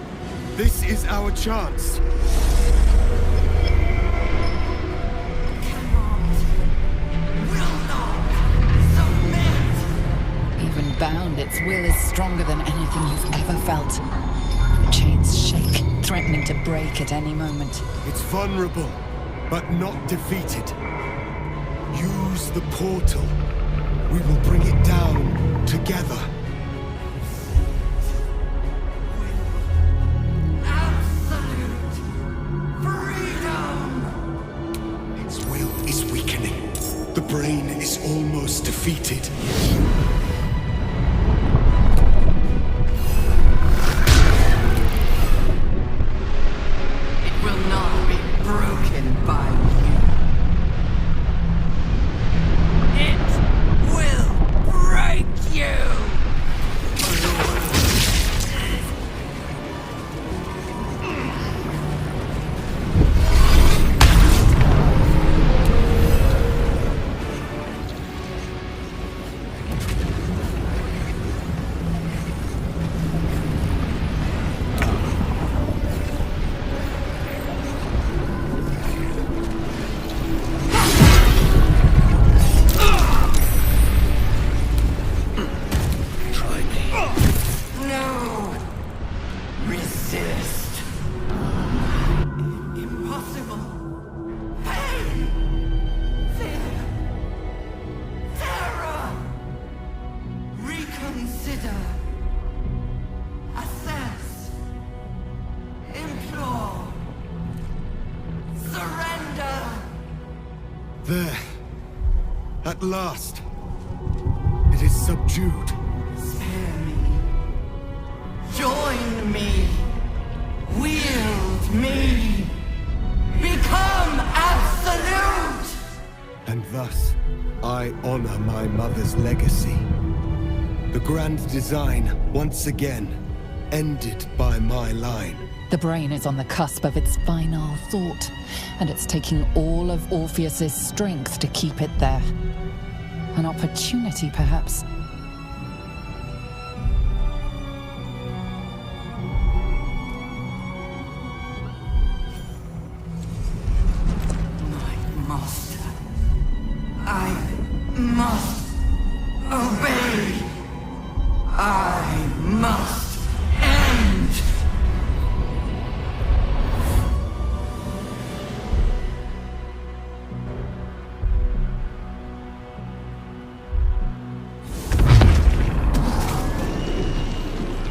This is our chance. Even bound, its will is stronger than anything you've ever felt. The chains shake, threatening to break at any moment. It's vulnerable, but not defeated. Use the portal. We will bring it down together. Absolute freedom! Its will is weakening. The brain is almost defeated. It will not be broken by you. It will break you! No! Resist! Impossible! Pain! Fear! Terror! Reconsider! Assess! Implore! Surrender! There. At last. It is subdued. Spare me. Join me. Wield me. Become absolute! And thus, I honor my mother's legacy. The grand design, once again, ended by my line. The brain is on the cusp of its final thought, and it's taking all of Orpheus's strength to keep it there. An opportunity, perhaps. Master, I must obey. I must end.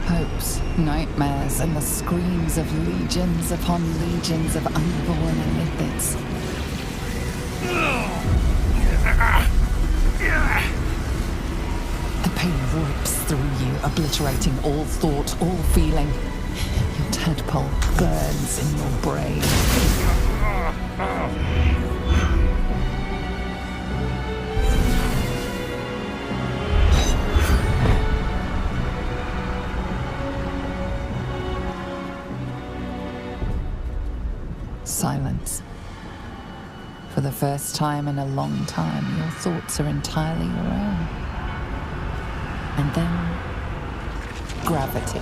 Hopes, nightmares, and the screams of legions upon legions of unborn lithids. The pain rips through you, obliterating all thought, all feeling. Your tadpole burns in your brain. Silence. For the first time in a long time, your thoughts are entirely your own. And then, gravity.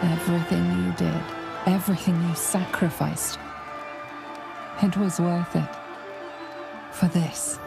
Everything you did, everything you sacrificed, it was worth it. For this.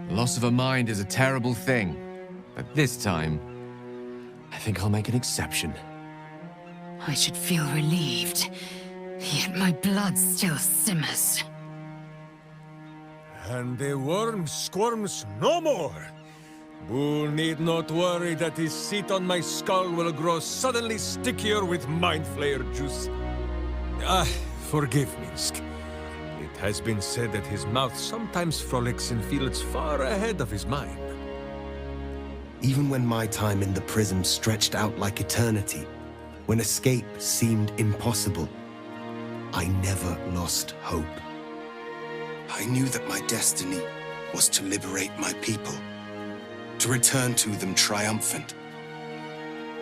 Loss of a mind is a terrible thing, but this time, I think I'll make an exception. I should feel relieved, yet my blood still simmers. And the worm squirms no more. Bull need not worry that his seat on my skull will grow suddenly stickier with mind flayer juice. Forgive Minsk. It has been said that his mouth sometimes frolics in fields far ahead of his mind. Even when my time in the prison stretched out like eternity, when escape seemed impossible, I never lost hope. I knew that my destiny was to liberate my people, to return to them triumphant.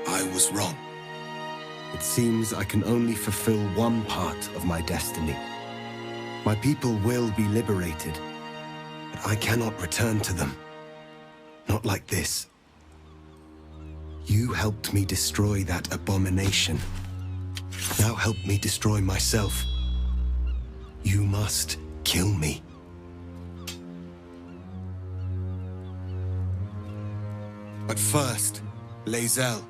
I was wrong. It seems I can only fulfill one part of my destiny. My people will be liberated, but I cannot return to them. Not like this. You helped me destroy that abomination. Now help me destroy myself. You must kill me. But first, Lae'zel,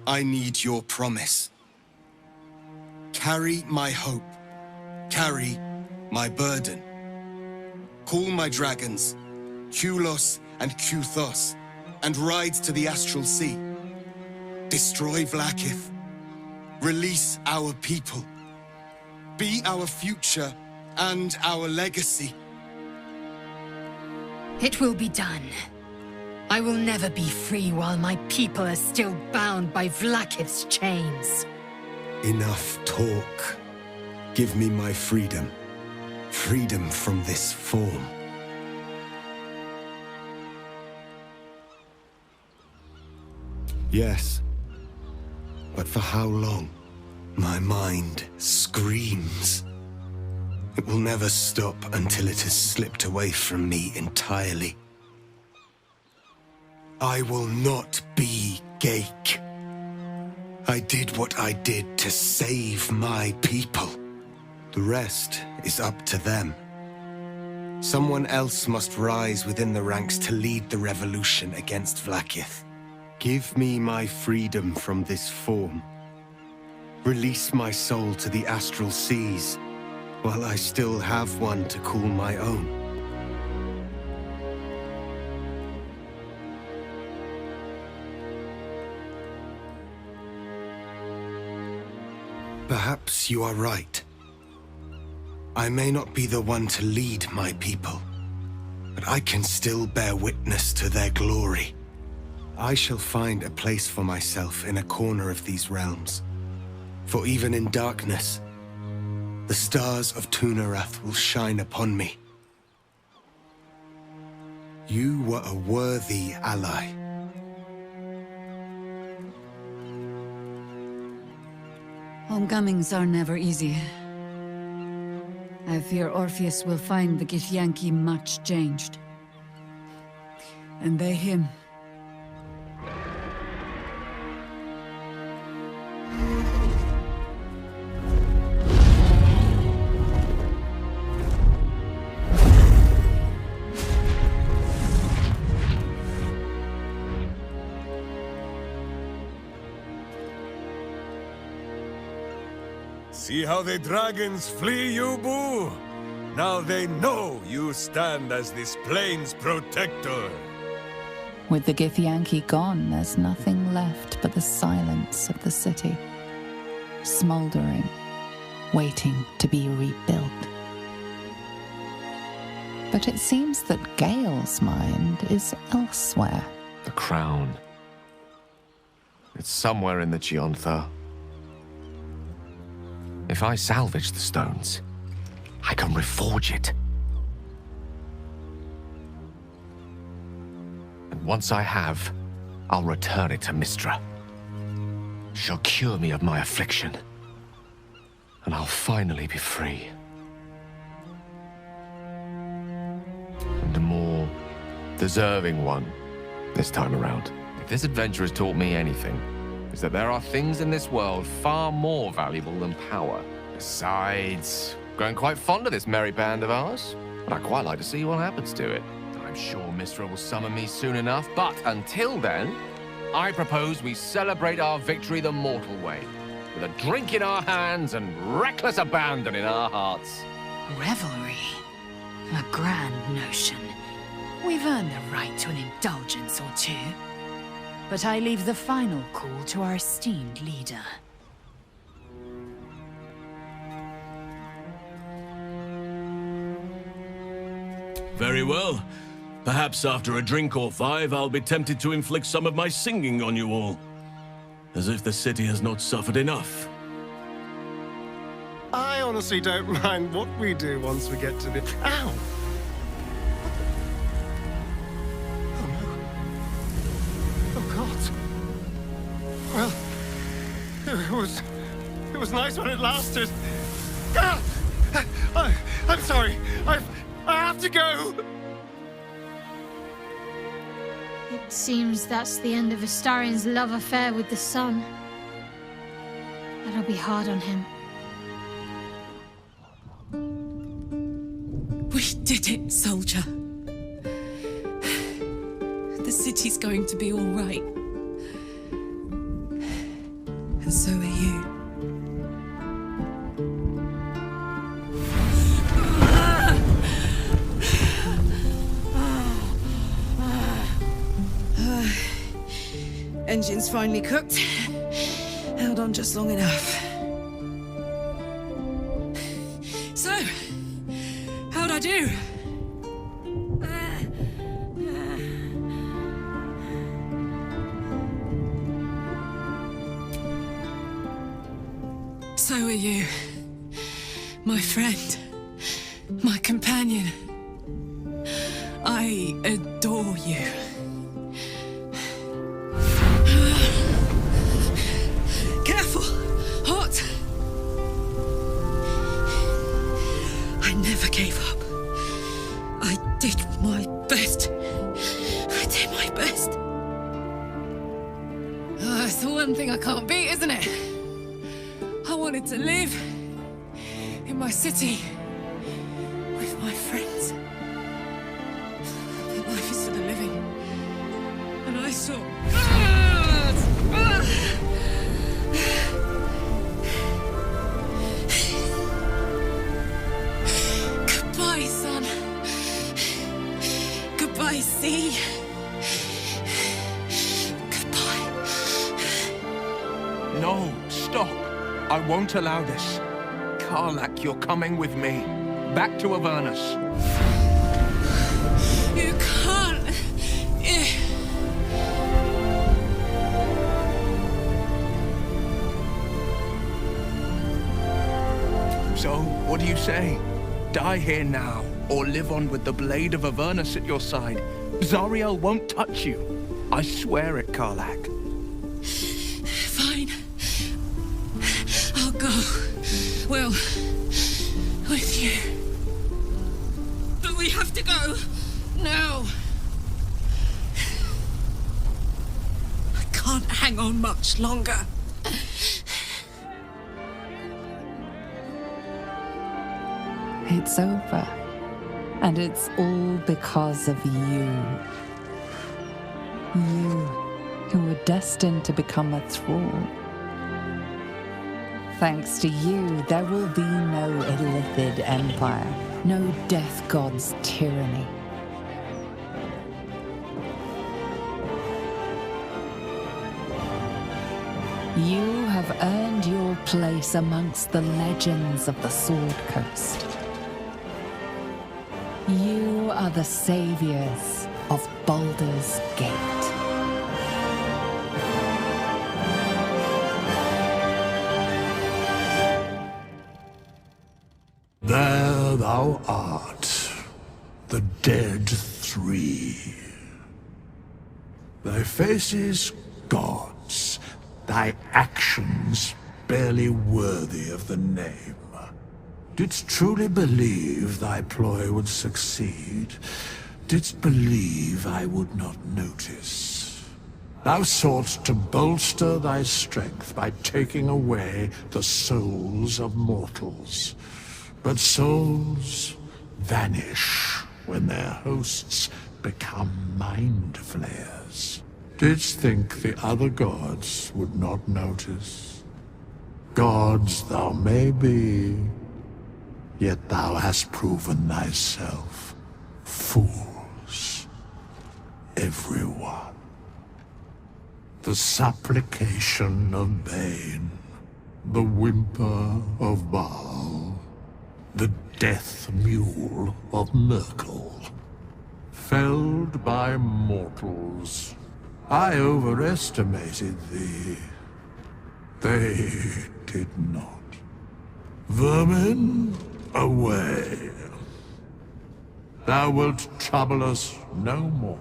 I need your promise. Carry my hope. Carry my burden. Call my dragons, Kulos and Kuthos, and ride to the Astral Sea. Destroy Vlaakith. Release our people. Be our future and our legacy. It will be done. I will never be free while my people are still bound by Vlaakith's chains. Enough talk. Give me my freedom. Freedom from this form. Yes. But for how long? My mind screams. It will never stop until it has slipped away from me entirely. I will not be Ghaik. I did what I did to save my people. The rest is up to them. Someone else must rise within the ranks to lead the revolution against Vlaakith. Give me my freedom from this form. Release my soul to the astral seas, while I still have one to call my own. Perhaps you are right. I may not be the one to lead my people, but I can still bear witness to their glory. I shall find a place for myself in a corner of these realms. For even in darkness, the stars of Tunarath will shine upon me. You were a worthy ally. Homecomings are never easy. I fear Orpheus will find the Githyanki much changed. And they him. See how the dragons flee you, Boo? Now they know you stand as this plane's protector. With the Githyanki gone, there's nothing left but the silence of the city. Smouldering, waiting to be rebuilt. But it seems that Gale's mind is elsewhere. The crown. It's somewhere in the Chiontha. If I salvage the stones, I can reforge it. And once I have, I'll return it to Mystra. She'll cure me of my affliction, and I'll finally be free. And a more deserving one this time around. If this adventure has taught me anything, it's that there are things in this world far more valuable than power. Besides, growing quite fond of this merry band of ours, but I'd quite like to see what happens to it. I'm sure Mystra will summon me soon enough, but until then, I propose we celebrate our victory the mortal way, with a drink in our hands and reckless abandon in our hearts. Revelry. A grand notion. We've earned the right to an indulgence or two. But I leave the final call to our esteemed leader. Very well. Perhaps after a drink or 5, I'll be tempted to inflict some of my singing on you all. As if the city has not suffered enough. I honestly don't mind what we do once we get to the... Ow! Oh no. Oh God. Well, it was nice when it lasted. Ah! I'm sorry. I have to go. It seems that's the end of Astarion's love affair with the sun. That'll be hard on him. We did it, soldier. The city's going to be all right. And so are you. Engine's finally cooked. Held on just long enough. So, how'd I do? So are you. My friend. My companion. I adore you. Careful! Hot! I never gave up. I did my best. I did my best. It's the one thing I can't beat, isn't it? I wanted to live in my city with my friends. But life is for the living. And I saw... Goodbye, son. Goodbye, sea. Goodbye. No, stop. I won't allow this. Karlach, you're coming with me. Back to Avernus. You can't. So, what do you say? Die here now, or live on with the blade of Avernus at your side. Zariel won't touch you. I swear it, Karlach. Fine. I'll go. Well, with you. But we have to go. Now. I can't hang on much longer. It's over. And it's all because of you. You, who were destined to become a thrall. Thanks to you, there will be no illithid empire, no death god's tyranny. You have earned your place amongst the legends of the Sword Coast. You are the saviors of Baldur's Gate. Thou art the dead three. Thy faces gods, thy actions barely worthy of the name. Didst truly believe thy ploy would succeed? Didst believe I would not notice? Thou soughtst to bolster thy strength by taking away the souls of mortals. But souls vanish when their hosts become mind flayers. Didst think the other gods would not notice? Gods thou may be, yet thou hast proven thyself fools, everyone. The supplication of Bane, the whimper of Baal, the death mule of Merkel. Felled by mortals, I overestimated thee. They did not. Vermin, away. Thou wilt trouble us no more.